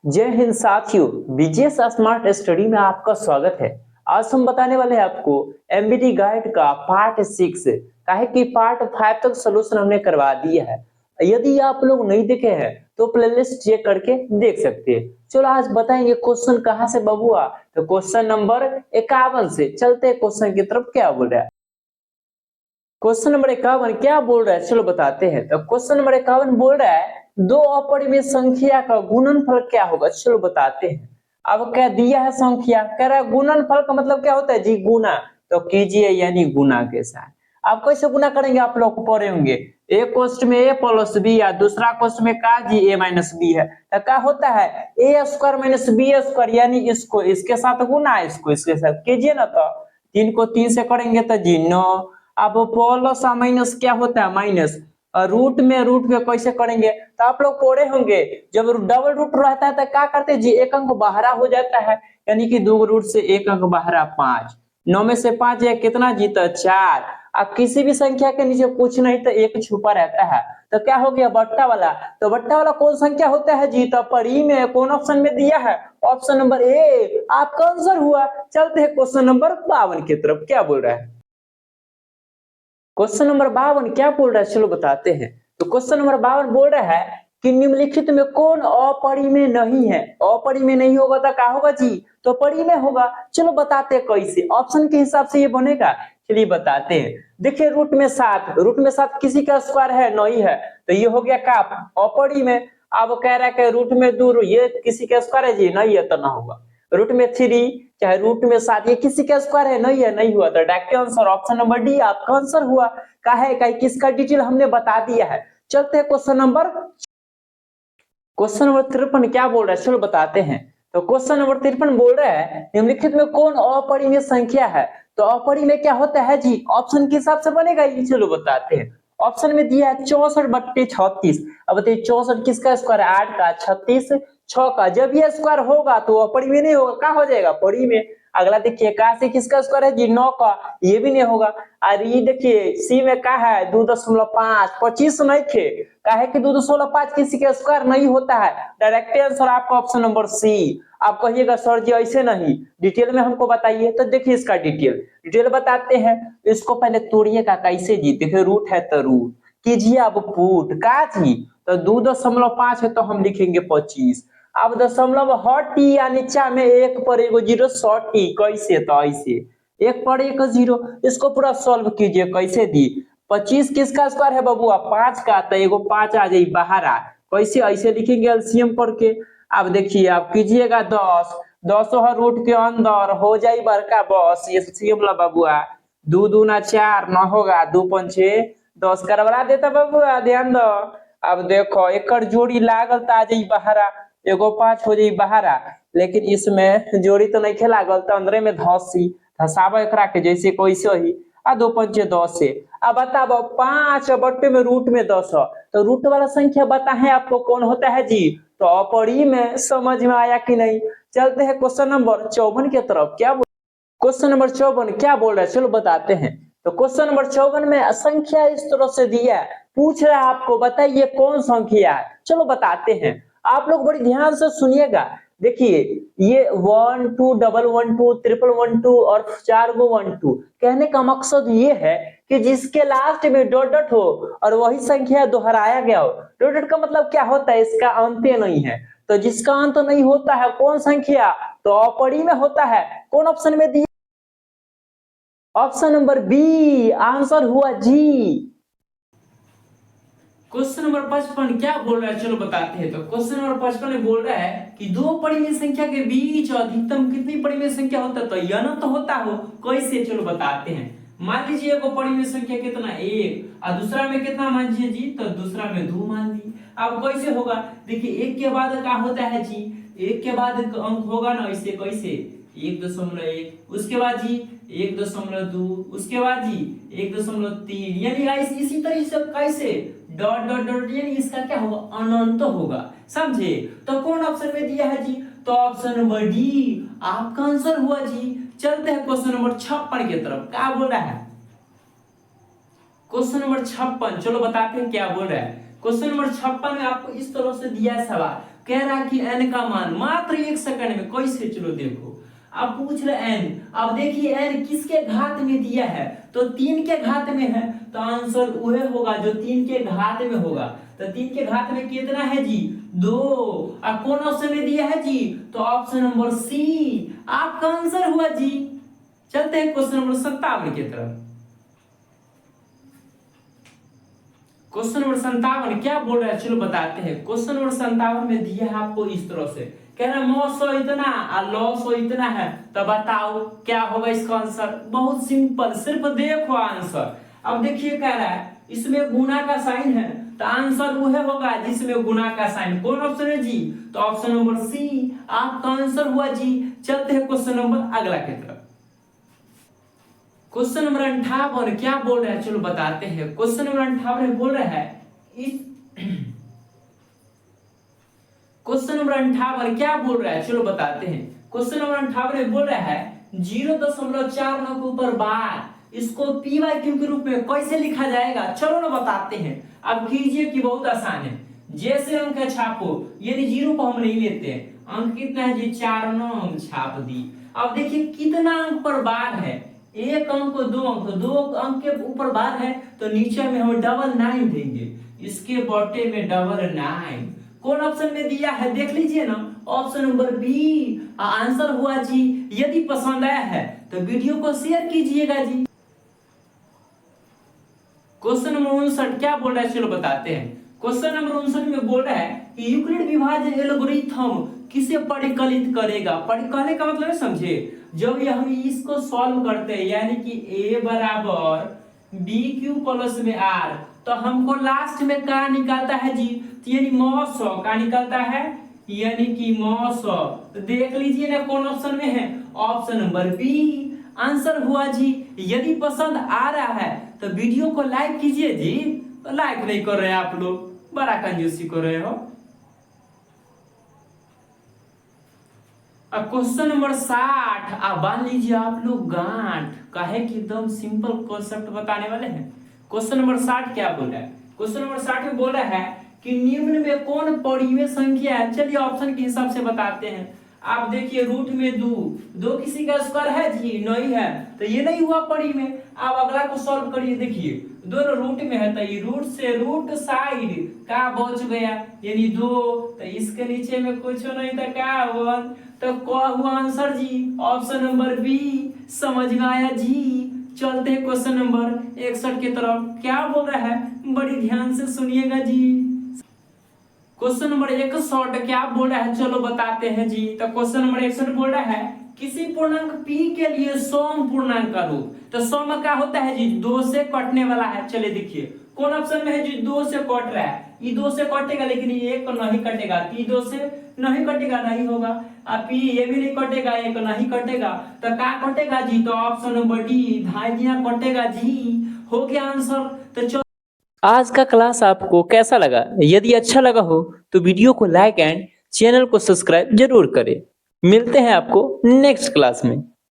जय हिंद साथियों, BGS smart study में आपका स्वागत है। आज हम बताने वाले हैं आपको एमबीटी गाइड का पार्ट 6 काहे कि पार्ट 5 तक सोल्यूशन हमने करवा दिया है। यदि आप लोग नहीं देखे हैं तो प्लेलिस्ट चेक करके देख सकते हैं। चलो आज बताएंगे क्वेश्चन कहाँ से बबुआ। तो क्वेश्चन नंबर 51 से चलते हैं क्वेश्चन की तरफ। क्या बोल रहा है क्वेश्चन नंबर 51? क्या बोल रहा है चलो बताते हैं। तो क्वेश्चन नंबर 51 बोल रहा है दो अपरिमेय संख्या का गुणनफल क्या होगा। चलो बताते हैं। अब क्या दिया है संख्या, कह रहा है गुणनफल का मतलब क्या होता है जी, गुना। तो कीजिए यानी गुना के साथ। आप कैसे गुना करेंगे आप लोग पढ़े होंगे। एक क्वेश्चन में ए प्लस बी या दूसरा क्वेश्चन में का जी ए माइनस बी है। तो क्या होता है ए स्क्वायर माइनस बी स्क्वायर, यानी इसको इसके साथ गुना, इसको इसके साथ कीजिए ना। तो 3 को 3 से करेंगे तो जी 9। अब प्लस माइनस क्या होता है माइनस, रूट में रूट में कैसे करेंगे तो आप लोग पढ़े होंगे। जब डबल रूट रहता है तो क्या करते हैं जी, एक अंक बाहर हो जाता है, यानी कि 2 रूट से एक अंक बाहर 5। 9 में से 5 है कितना जी, तो 4। अब किसी भी संख्या के नीचे कुछ नहीं तो एक छुपा रहता है, तो क्या हो गया बट्टा वाला। तो बट्टा वाला कौन संख्या होता है जी, तो परी में कौन ऑप्शन में दिया है, ऑप्शन नंबर ए आपका आंसर हुआ। चलते हैं क्वेश्चन नंबर 52 की तरफ। क्या बोल रहा है क्वेश्चन नंबर 52? क्या बोल रहा है चलो बताते हैं। तो क्वेश्चन नंबर 52 बोल रहा है कि निम्नलिखित में कौन अपरिमेय नहीं है। अपरिमेय नहीं होगा तो क्या होगा जी, तो परिमेय होगा। चलो बताते हैं कैसे, ऑप्शन के हिसाब से ये बनेगा। चलिए बताते हैं। देखिए रूट में 7, रूट में 7 किसी का स्क्वायर है नहीं है, तो ये हो गया का अपरिमेय। अब कह रहा है कि रूट में 2, ये किसी का स्क्वायर है जी, नहीं है तो ना होगा। रूट में 3 चाहे रूट में 7, ये किसी का स्क्वायर है नहीं है, नहीं हुआ तो direct answer option number D आपका आंसर हुआ। काहे का किसका डिटेल हमने बता दिया है। चलते हैं क्वेश्चन नंबर 53 क्या बोल रहा है चलो बताते हैं। तो क्वेश्चन नंबर 53 बोल रहा है निम्नलिखित में कौन अपरिमेय संख्या है। तो अपरिमेय क्या होता है जी, ऑप्शन के हिसाब से बनेगा ये। चलो बताते हैं। ऑप्शन में दिया है 64/36। अब बताइए 64 किसका स्क्वायर है, 8 का, 36 6 का। जब ये स्क्वायर होगा तो अपरिमेय नहीं होगा, क्या हो जाएगा परिमेय। अगला देखिए 81 किसका स्क्वायर है जी, 9 का, ये भी नहीं होगा। और ये देखिए सी में क्या है 2.5, 25 नहीं थे, काहे कि 2.5 किसी का स्क्वायर नहीं होता है। डायरेक्ट आंसर आपका ऑप्शन नंबर सी। आप कहिएगा सर जी ऐसे नहीं, डिटेल में हमको बताइए। तो देखिए इसका डिटेल बताते हैं। इसको पहले तोड़िएगा कैसे जी, देखिए रूट है तो रूट कीजिए, अब पुट का जी, तो 2.5 है तो हम लिखेंगे 25। अब दशमलव हटी या नीचा में एक पर एगो जीरो सटी, कैसे तो ऐसे एक पर एक जीरो। इसको पूरा सॉल्व कीजिए कैसे दी। 25 किसका स्क्वायर है बबुआ, 5 का, तो एगो 5 आ जाए बाहर आ, कैसे ऐसे लिखेंगे एलसीएम करके। अब देखिए आप कीजिएगा 10, 10 रूट के अंदर हो जाए बड़का बस, ये एलसीएम ला बबुआ। 2 दूना 4 न होगा, 2 पंचे 10 करवा देता बबुआ, ध्यान दो। अब देखो एक जोड़ी लागल तो आ जाई बहारा, एगो 5 हो जाई बहारा। लेकिन इसमें जोड़ी तो नहीं खेला गल, तो अंदर में धसी धसावा एकरा के जैसे कैसे ही। आ 2 पंचे 10 से। अब बताओ 5 बट्टे में रूट में 10 है, तो रूट वाला संख्या बताएं आपको कौन होता है जी। तो अपरी में समझ में आया कि नहीं। चलते हैं क्वेश्चन नंबर 54 की तरफ। क्वेश्चन नंबर 54 क्या बोल रहा है चलो बताते हैं। तो क्वेश्चन नंबर 54 में संख्या इस तरह से दिया है, पूछ रहा है आपको बताइए कौन संख्या है। चलो बताते हैं। आप लोग बड़ी ध्यान से सुनिएगा। देखिए ये 1 2 डबल 1 2 ट्रिपल 1 2 और 4 गो 1 2, कहने का मकसद ये है कि जिसके लास्ट में डॉट डॉट हो और वही संख्या दोहराया गया हो। डॉट डॉट का मतलब क्या होता है, इसका अंत नहीं है। तो जिसका अंत नहीं होता है कौन संख्या, तो अपरी में होता है। कौन ऑप्शन में दिया, ऑप्शन नंबर बी आंसर हुआ जी। क्वेश्चन नंबर 55 क्या बोल रहा है चलो बताते हैं। तो क्वेश्चन नंबर 55 में बोल रहा है कि दो परिमेय संख्या के बीच अधिकतम कितनी परिमेय संख्या होता है, तो यह तो होता हो कैसे चलो बताते हैं। मान लीजिए एगो परिमेय संख्या कितना 1 और दूसरा में कितना मान लीजिए जी, तो दूसरा में 2 मान ली। अब कैसे होगा, देखिए एक के बाद क्या होता है जी, एक के बाद अंक होगा ना ऐसे कैसे 1.1, उसके बाद जी 1.2, उसके बाद जी 1.3, यानी इसी तरह से कैसे डॉट डॉट डॉट, यानी इसका क्या होगा अनंत होगा, समझे। तो कौन ऑप्शन में दिया है जी, तो ऑप्शन नंबर डी आपका आंसर हुआ जी। चलते हैं क्वेश्चन नंबर 56 की तरफ। क्या बोल रहा है क्वेश्चन नंबर 56, चलो बताते हैं क्या बोल रहा है। क्वेश्चन नंबर 56 में आपको इस तरह से दिया है सवाल, कह रहा कि n का मान मात्र 1 सेकंड में, कैसे, चलो देखो। अब पूछ रहे n, अब देखिए n किसके घात में दिया है, तो 3 के घात में है, तो आंसर वह होगा जो 3 के घात में होगा। तो 3 के घात में कितना है जी, 2। अब कौन ऑप्शन में दिया है जी, तो ऑप्शन नंबर सी आपका आंसर हुआ जी। चलते हैं क्वेश्चन नंबर 57 की तरफ। क्वेश्चन नंबर 57 क्या बोल रहा है, चलो बताते हैं। क्वेश्चन नंबर 57 में दिया है आपको इस तरह से, कह रहा है 900 इतना और 900 इतना है, तो बताओ क्या होगा इसका आंसर। बहुत सिंपल, सिर्फ देखो आंसर। अब देखिए कह रहा है इसमें गुना का साइन है, तो आंसर वह होगा जिसमें गुना का साइन। कौन ऑप्शन है जी, तो ऑप्शन नंबर सी आपका आंसर हुआ जी। चलते हैं क्वेश्चन नंबर अगला की तरफ। क्वेश्चन नंबर 58 क्या बोल रहा है, चलो बताते हैं। क्वेश्चन नंबर 58 बोल रहा है इस क्वेश्चन नंबर 58 क्या बोल रहा है, चलो बताते हैं। क्वेश्चन नंबर 58 बोल रहा है 0.49 के ऊपर बार, इसको पी बाई क्यू के रूप में कैसे लिखा जाएगा, चलो ना बताते हैं। अब कीजिए कि बहुत आसान है, जैसे अंक है छापो, यदि 0 को हम नहीं लेते हैं, अंक कितना है जी 4 9 हम छाप दी। अब देखिए कितना अंक पर बार है, एक अंक 2 अंक, 2 अंक के ऊपर बार है, तो नीचे में हम डबल 9 देंगे, इसके बॉटे में डबल 9। कौन ऑप्शन में दिया है देख लीजिए ना, ऑप्शन नंबर बी आंसर हुआ जी। यदि पसंद आया है तो वीडियो को शेयर कीजिएगा जी। क्वेश्चन नंबर 59 क्या बोल रहा है, चलो बताते हैं। क्वेश्चन नंबर 59 में बोल रहा है कि यूक्लिड विभाज्य एल्गोरिथम किसे परिकलित करेगा। परिकलने का मतलब है समझे, जब ये हम इसको सॉल्व करते हैं, यानी कि a बराबर बी क्यू प्लस में r, तो हमको लास्ट में क्या निकलता है जी, तो यानी मौसौ का निकलता है, यानी कि मौसौ। तो देख लीजिए ना कौन ऑप्शन में है, ऑप्शन नंबर बी आंसर हुआ जी। यदि पसंद आ रहा है तो वीडियो को लाइक कीजिए जी। तो लाइक नहीं कर रहे हैं आप लोग, बड़ा कंजूसी कर रहे हो। अब क्वेश्चन नंबर 60 अब बांध लीजिए आप लोग गांठ, काहे कि एकदम सिंपल कॉन्सेप्ट बताने वाले हैं। क्वेश्चन नंबर 60 क्या बोल रहा है, क्वेश्चन नंबर 60 में बोल रहा है कि निम्न में कौन परिमेय संख्या है। चलिए ऑप्शन के हिसाब से बताते हैं। आप देखिए रूट में 2 किसी का स्क्वायर है जी, नहीं है, तो ये नहीं हुआ परिमेय। आप अगला को सॉल्व करिए, देखिए दोनों रूट में है, तो ये रूट से रूट साइड का बच गया, यानी 2, तो इसके नीचे में कुछ नहीं था, क्या 1, तो क्या हुआ आंसर जी, ऑप्शन नंबर बी। समझ में आया जी। चलते हैं क्वेश्चन नंबर 61 की तरफ। क्या बोल रहा है, बड़ी ध्यान से सुनिएगा जी। क्वेश्चन नंबर 61 क्या बोल रहा है, चलो बताते हैं जी। तो क्वेश्चन नंबर 61 बोल रहा है किसी पूर्णांक p के लिए सम पूर्णांक का रूप। तो सम क्या होता है जी, 2 से कटने वाला है। चलिए देखिए कौन ऑप्शन में है जी, 2 से कट रहा है, ये 2 से कटेगा, लेकिन ये 1 नहीं कटेगा, p 2 से नहीं कटेगा, नहीं होगा। अब p ये भी नहीं कटेगा, 1 नहीं कटेगा, तो क्या कटेगा जी, तो ऑप्शन नंबर डी धाइयां कटेगा जी। हो गया आंसर। तो आज का क्लास आपको कैसा लगा, यदि अच्छा लगा हो तो वीडियो को लाइक एंड चैनल को सब्सक्राइब जरूर करें। मिलते हैं आपको नेक्स्ट क्लास में।